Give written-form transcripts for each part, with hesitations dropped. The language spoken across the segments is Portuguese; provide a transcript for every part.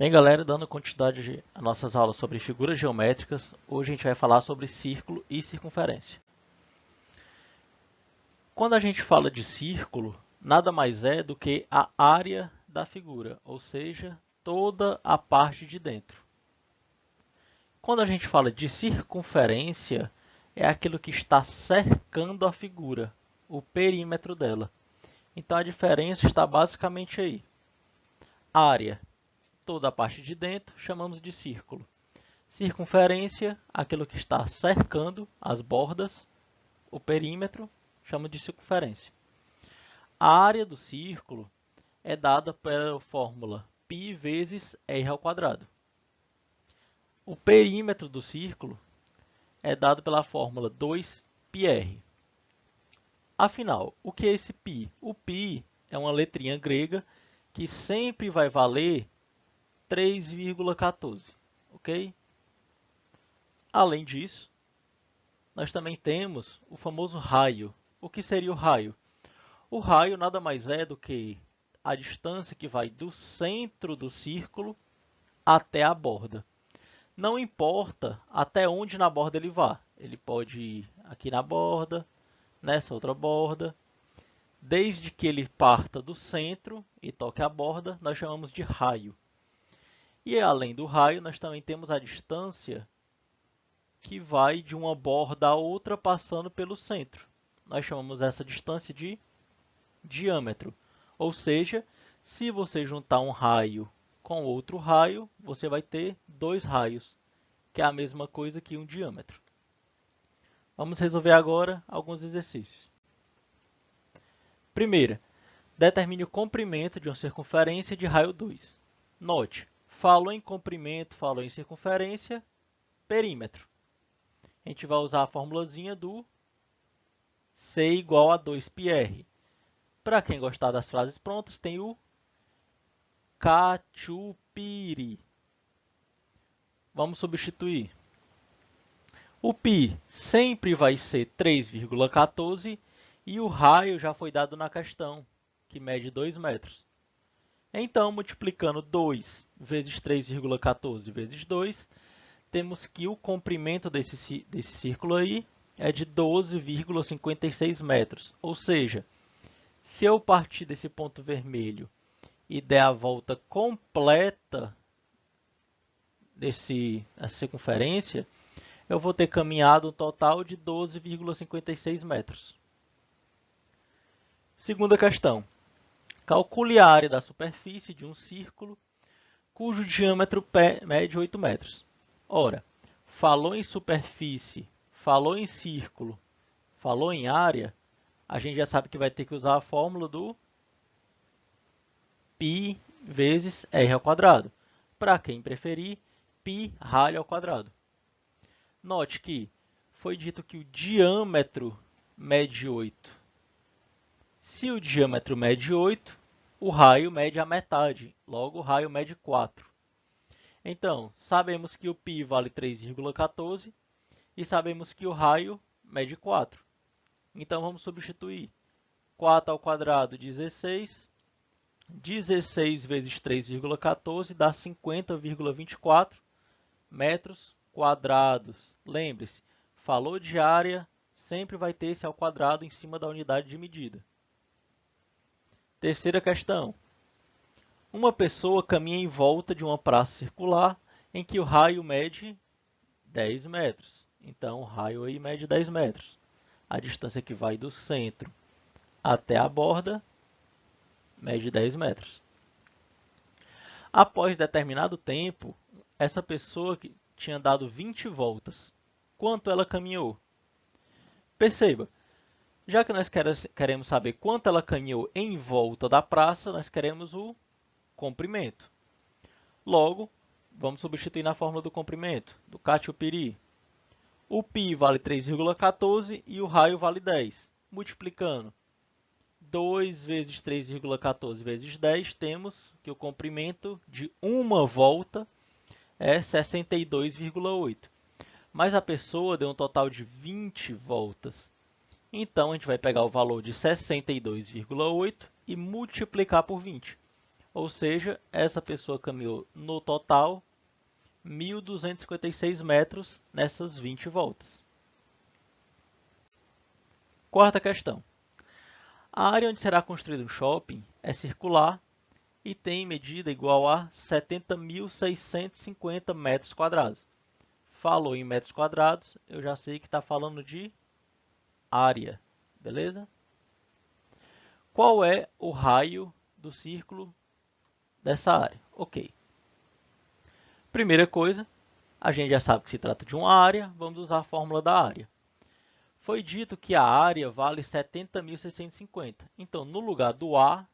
Bem, galera, dando continuidade às nossas aulas sobre figuras geométricas, hoje a gente vai falar sobre círculo e circunferência. Quando a gente fala de círculo, nada mais é do que a área da figura, ou seja, toda a parte de dentro. Quando a gente fala de circunferência, é aquilo que está cercando a figura, o perímetro dela. Então a diferença está basicamente aí. Área, toda a parte de dentro, chamamos de círculo. Circunferência, aquilo que está cercando as bordas, o perímetro, chama de circunferência. A área do círculo é dada pela fórmula π vezes r ao quadrado. O perímetro do círculo é dado pela fórmula 2πr. Afinal, o que é esse π? O π é uma letrinha grega que sempre vai valer 3,14, ok? Além disso, nós também temos o famoso raio. O que seria o raio? O raio nada mais é do que a distância que vai do centro do círculo até a borda. Não importa até onde na borda ele vá. Ele pode ir aqui na borda, nessa outra borda. Desde que ele parta do centro e toque a borda, nós chamamos de raio. E além do raio, nós também temos a distância que vai de uma borda a outra passando pelo centro. Nós chamamos essa distância de diâmetro. Ou seja, se você juntar um raio com outro raio, você vai ter dois raios, que é a mesma coisa que um diâmetro. Vamos resolver agora alguns exercícios. Primeira, determine o comprimento de uma circunferência de raio 2. Note, falou em comprimento, falou em circunferência, perímetro. A gente vai usar a formulazinha do C igual a 2πr. Para quem gostar das frases prontas, tem o cachupiri. Vamos substituir. O π sempre vai ser 3,14 e o raio já foi dado na questão, que mede 2 metros. Então, multiplicando 2 vezes 3,14 vezes 2, temos que o comprimento desse círculo aí é de 12,56 metros. Ou seja, se eu partir desse ponto vermelho e der a volta completa dessa circunferência, eu vou ter caminhado um total de 12,56 metros. Segunda questão. Calcule a área da superfície de um círculo cujo diâmetro mede 8 metros. Ora, falou em superfície, falou em círculo, falou em área, a gente já sabe que vai ter que usar a fórmula do π vezes r ao quadrado. Para quem preferir, π ralho ao quadrado. Note que foi dito que o diâmetro mede 8. Se o diâmetro mede 8, o raio mede a metade, logo o raio mede 4. Então, sabemos que o π vale 3,14 e sabemos que o raio mede 4. Então, vamos substituir. 4 ao quadrado, 16. 16 vezes 3,14 dá 50,24 metros quadrados. Lembre-se, falou de área, sempre vai ter esse ao quadrado em cima da unidade de medida. Terceira questão. Uma pessoa caminha em volta de uma praça circular em que o raio mede 10 metros. Então, o raio aí mede 10 metros. A distância que vai do centro até a borda mede 10 metros. Após determinado tempo, essa pessoa que tinha dado 20 voltas. Quanto ela caminhou? Perceba, já que nós queremos saber quanto ela caminhou em volta da praça, nós queremos o comprimento. Logo, vamos substituir na fórmula do comprimento, do cachupiri. O π vale 3,14 e o raio vale 10. Multiplicando 2 vezes 3,14 vezes 10, temos que o comprimento de uma volta é 62,8. Mas a pessoa deu um total de 20 voltas. Então, a gente vai pegar o valor de 62,8 e multiplicar por 20. Ou seja, essa pessoa caminhou no total 1.256 metros nessas 20 voltas. Quarta questão. A área onde será construído um shopping é circular e tem medida igual a 70.650 metros quadrados. Falou em metros quadrados, eu já sei que está falando de área, beleza? Qual é o raio do círculo dessa área? Ok. Primeira coisa, a gente já sabe que se trata de uma área, vamos usar a fórmula da área. Foi dito que a área vale 70.650. Então, no lugar do A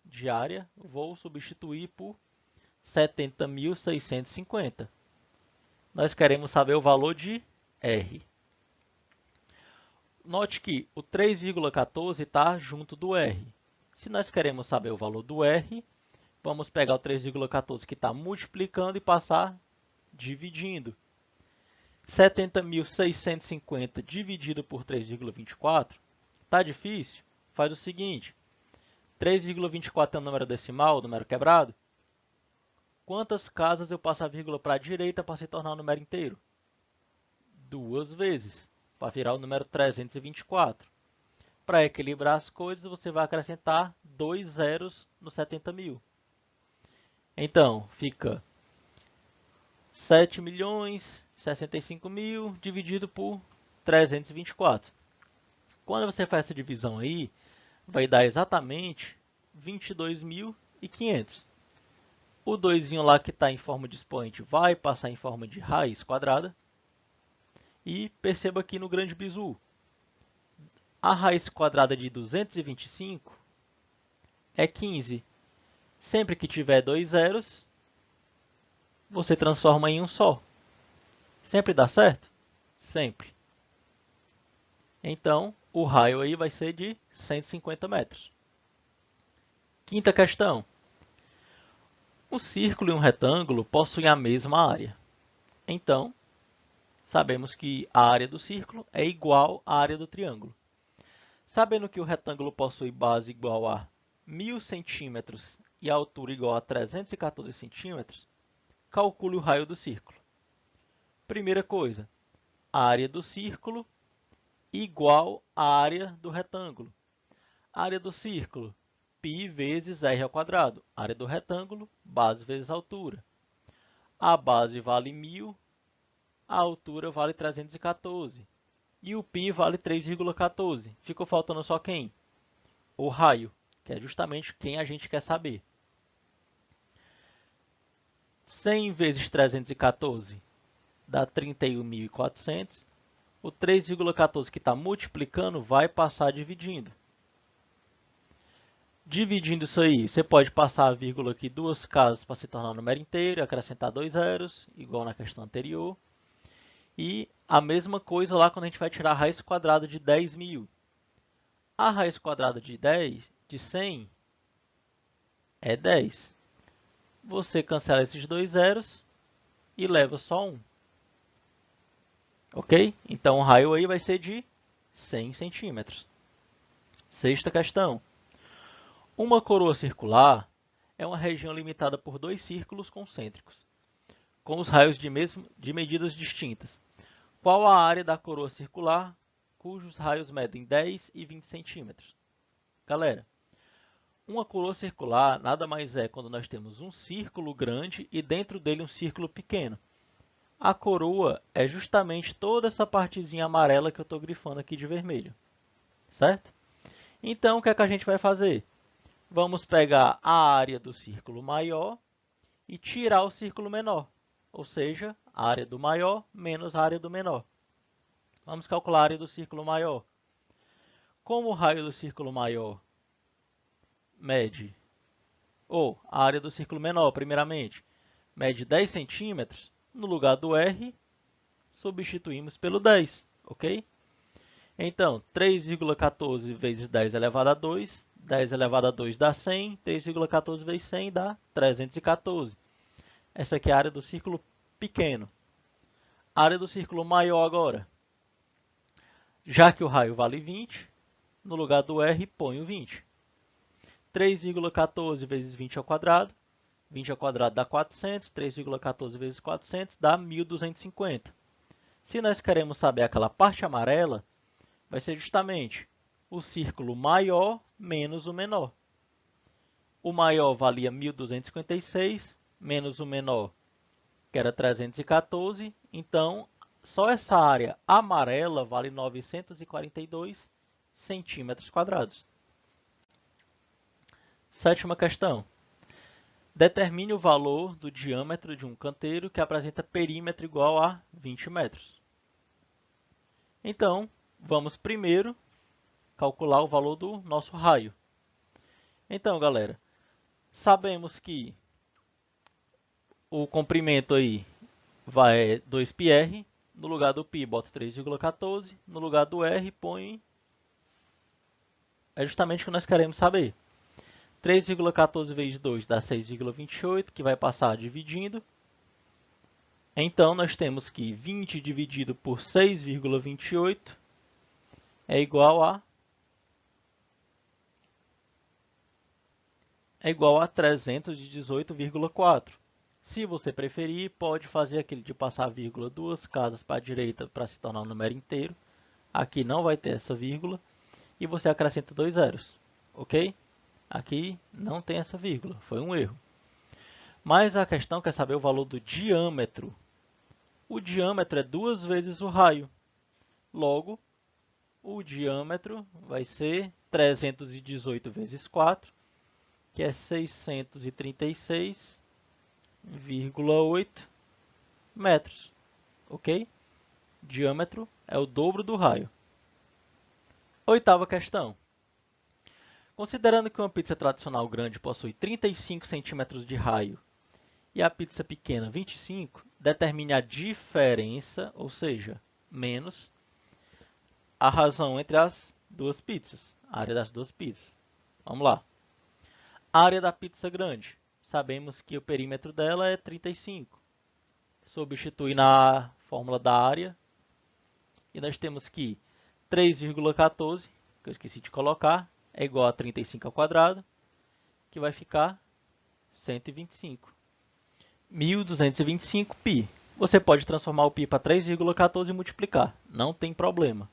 de área, vou substituir por 70.650. Nós queremos saber o valor de R. Note que o 3,14 está junto do R. Se nós queremos saber o valor do R, vamos pegar o 3,14 que está multiplicando e passar dividindo. 70.650 dividido por 3,24. Está difícil? Faz o seguinte. 3,24 é um número decimal, número quebrado. Quantas casas eu passo a vírgula para a direita para se tornar um número inteiro? 2 vezes, para virar o número 324. Para equilibrar as coisas, você vai acrescentar 2 zeros no 70.000. Então, fica 7.065.000 dividido por 324. Quando você faz essa divisão aí, vai dar exatamente 22.500. O 2 lá que está em forma de expoente vai passar em forma de raiz quadrada. E perceba aqui no grande bizu, a raiz quadrada de 225 é 15. Sempre que tiver 2 zeros, você transforma em um só. Sempre dá certo? Sempre. Então, o raio aí vai ser de 150 metros. Quinta questão. Um círculo e um retângulo possuem a mesma área. Então, sabemos que a área do círculo é igual à área do triângulo. Sabendo que o retângulo possui base igual a 1.000 centímetros e a altura igual a 314 centímetros, calcule o raio do círculo. Primeira coisa, a área do círculo igual à área do retângulo. A área do círculo, π vezes r ao quadrado. A área do retângulo, base vezes altura. A base vale 1.000, a altura vale 314. E o π vale 3,14. Ficou faltando só quem? O raio, que é justamente quem a gente quer saber. 100 vezes 314 dá 31.400. O 3,14 que está multiplicando vai passar dividindo. Dividindo isso aí, você pode passar a vírgula aqui 2 casas para se tornar um número inteiro, acrescentar 2 zeros, igual na questão anterior. E a mesma coisa lá quando a gente vai tirar a raiz quadrada de 10.000. A raiz quadrada de 100 é 10. Você cancela esses 2 zeros e leva só 1. Ok? Então o raio aí vai ser de 100 centímetros. Sexta questão. Uma coroa circular é uma região limitada por 2 círculos concêntricos, com os raios de medidas distintas. Qual a área da coroa circular cujos raios medem 10 e 20 centímetros? Galera, uma coroa circular nada mais é quando nós temos um círculo grande e dentro dele um círculo pequeno. A coroa é justamente toda essa partezinha amarela que eu estou grifando aqui de vermelho, certo? Então, o que é que a gente vai fazer? Vamos pegar a área do círculo maior e tirar o círculo menor, ou seja, a área do maior menos a área do menor. Vamos calcular a área do círculo maior. Como o raio do círculo maior mede, ou a área do círculo menor, primeiramente, mede 10 centímetros, no lugar do R, substituímos pelo 10, ok? Então, 3,14 vezes 10 elevado a 2, 10 elevado a 2 dá 100, 3,14 vezes 100 dá 314. Essa aqui é a área do círculo pequeno. A área do círculo maior agora. Já que o raio vale 20, no lugar do R, ponho 20. 3,14 vezes 20 ao quadrado. 20 ao quadrado dá 400, 3,14 vezes 400 dá 1.250. Se nós queremos saber aquela parte amarela, vai ser justamente o círculo maior menos o menor. O maior valia 1.256, menos o menor, que era 314. Então, só essa área amarela vale 942 centímetros quadrados. Sétima questão. Determine o valor do diâmetro de um canteiro que apresenta perímetro igual a 20 metros. Então, vamos primeiro calcular o valor do nosso raio. Então, galera, sabemos que o comprimento aí vai 2πr. No lugar do π, bota 3,14. No lugar do r, põe... É justamente o que nós queremos saber. 3,14 vezes 2 dá 6,28, que vai passar dividindo. Então, nós temos que 20 dividido por 6,28 é igual a 318,4. Se você preferir, pode fazer aquele de passar a vírgula duas casas para a direita para se tornar um número inteiro. Aqui não vai ter essa vírgula. E você acrescenta 2 zeros, ok? Aqui não tem essa vírgula, foi um erro. Mas a questão quer saber o valor do diâmetro. O diâmetro é 2 vezes o raio. Logo, o diâmetro vai ser 318 vezes 4, que é 636,8 metros, ok? Diâmetro é o dobro do raio. Oitava questão. Considerando que uma pizza tradicional grande possui 35 centímetros de raio e a pizza pequena 25, determine a diferença, ou seja, menos, a razão entre as duas pizzas, a área das duas pizzas. Vamos lá. A área da pizza grande, sabemos que o perímetro dela é 35. Substitui na fórmula da área e nós temos que 3,14, que eu esqueci de colocar, é igual a 35 ao quadrado, que vai ficar 125. 1.225 π. Você pode transformar o π para 3,14 e multiplicar, não tem problema.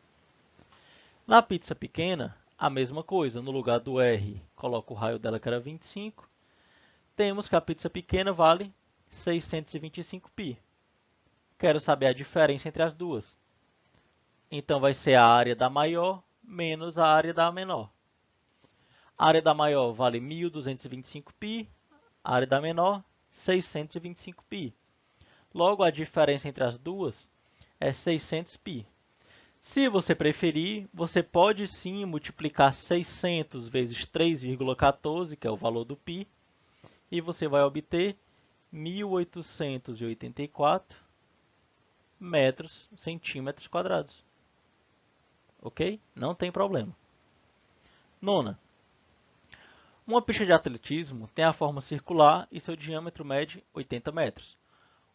Na pizza pequena, a mesma coisa, no lugar do R, coloco o raio dela que era 25, temos que a pizza pequena vale 625 π. Quero saber a diferença entre as duas. Então, vai ser a área da maior menos a área da menor. A área da maior vale 1.225 π, a área da menor, 625 π. Logo, a diferença entre as duas é 600 π. Se você preferir, você pode sim multiplicar 600 vezes 3,14, que é o valor do π, e você vai obter 1.884 centímetros quadrados. Ok? Não tem problema. Nona. Uma pista de atletismo tem a forma circular e seu diâmetro mede 80 metros.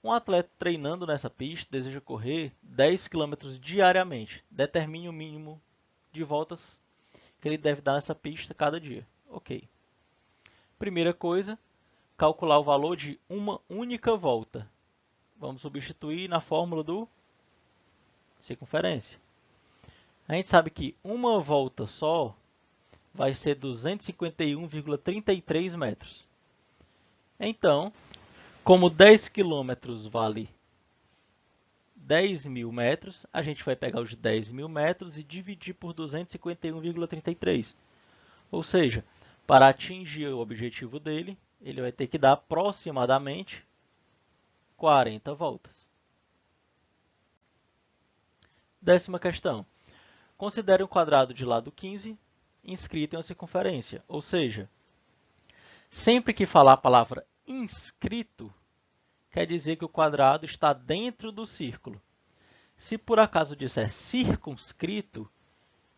Um atleta treinando nessa pista deseja correr 10 km diariamente. Determine o mínimo de voltas que ele deve dar nessa pista cada dia. Ok. Primeira coisa, calcular o valor de uma única volta. Vamos substituir na fórmula do circunferência. A gente sabe que uma volta só vai ser 251,33 metros. Então, como 10 km vale 10.000 metros, a gente vai pegar os 10.000 metros e dividir por 251,33. Ou seja, para atingir o objetivo dele, ele vai ter que dar aproximadamente 40 voltas. Décima questão. Considere um quadrado de lado 15 inscrito em uma circunferência. Ou seja, sempre que falar a palavra inscrito, quer dizer que o quadrado está dentro do círculo. Se por acaso disser circunscrito,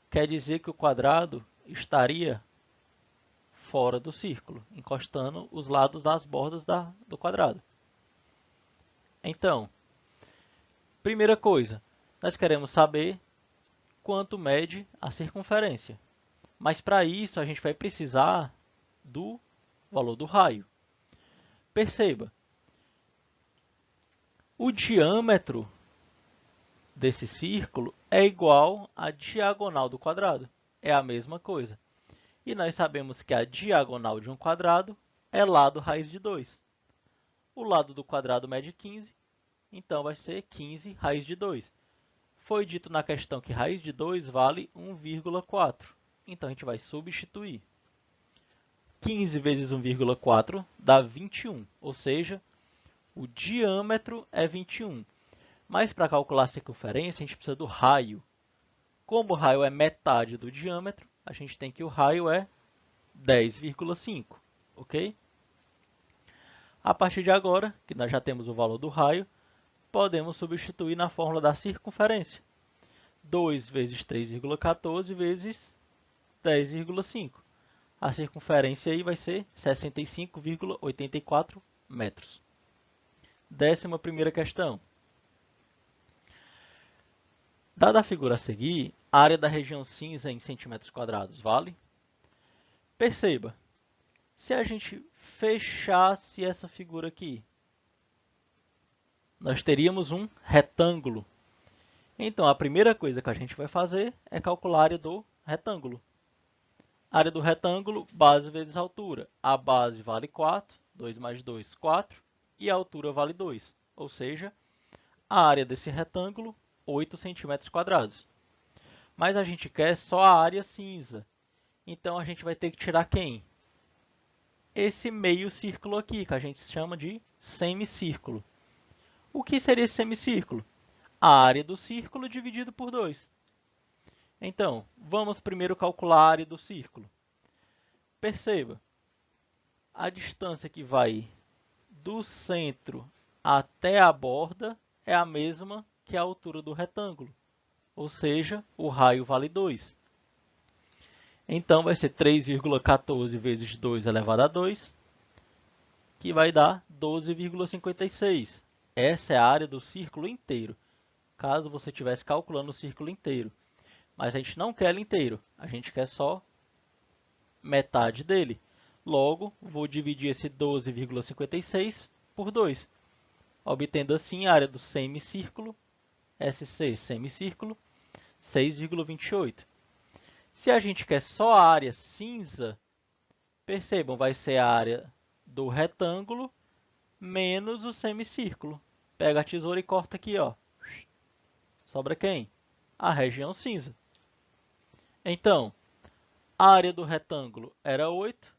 quer dizer que o quadrado estaria fora do círculo, encostando os lados das bordas do quadrado. Então, primeira coisa, nós queremos saber quanto mede a circunferência. Mas para isso a gente vai precisar do valor do raio. Perceba, o diâmetro desse círculo é igual à diagonal do quadrado. É a mesma coisa. E nós sabemos que a diagonal de um quadrado é lado raiz de 2. O lado do quadrado mede 15, então vai ser 15 raiz de 2. Foi dito na questão que raiz de 2 vale 1,4. Então, a gente vai substituir. 15 vezes 1,4 dá 21, ou seja, o diâmetro é 21. Mas para calcular a circunferência, a gente precisa do raio. Como o raio é metade do diâmetro, a gente tem que o raio é 10,5, ok? A partir de agora, que nós já temos o valor do raio, podemos substituir na fórmula da circunferência. 2 vezes 3,14 vezes 10,5. A circunferência aí vai ser 65,84 metros. 11ª questão. Dada a figura a seguir, a área da região cinza em centímetros quadrados vale? Perceba, se a gente fechasse essa figura aqui, nós teríamos um retângulo. Então, a primeira coisa que a gente vai fazer é calcular a área do retângulo. A área do retângulo, base vezes altura. A base vale 4, 2 mais 2, 4, e a altura vale 2. Ou seja, a área desse retângulo, 8 centímetros quadrados. Mas a gente quer só a área cinza. Então, a gente vai ter que tirar quem? Esse meio círculo aqui, que a gente chama de semicírculo. O que seria esse semicírculo? A área do círculo dividido por 2. Então, vamos primeiro calcular a área do círculo. Perceba, a distância que vai do centro até a borda é a mesma que a altura do retângulo, ou seja, o raio vale 2. Então, vai ser 3,14 vezes 2 elevado a 2, que vai dar 12,56. Essa é a área do círculo inteiro, caso você estivesse calculando o círculo inteiro. Mas a gente não quer ele inteiro, a gente quer só metade dele. Logo, vou dividir esse 12,56 por 2, obtendo assim a área do semicírculo, SC semicírculo, 6,28. Se a gente quer só a área cinza, percebam, vai ser a área do retângulo menos o semicírculo. Pega a tesoura e corta aqui, ó. Sobra quem? A região cinza. Então, a área do retângulo era 8,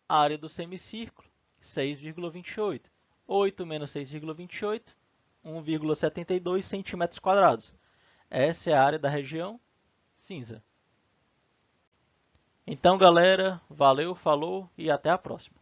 a área do semicírculo, 6,28. 8 menos 6,28, 1,72 centímetros quadrados. Essa é a área da região cinza. Então, galera, valeu, falou e até a próxima.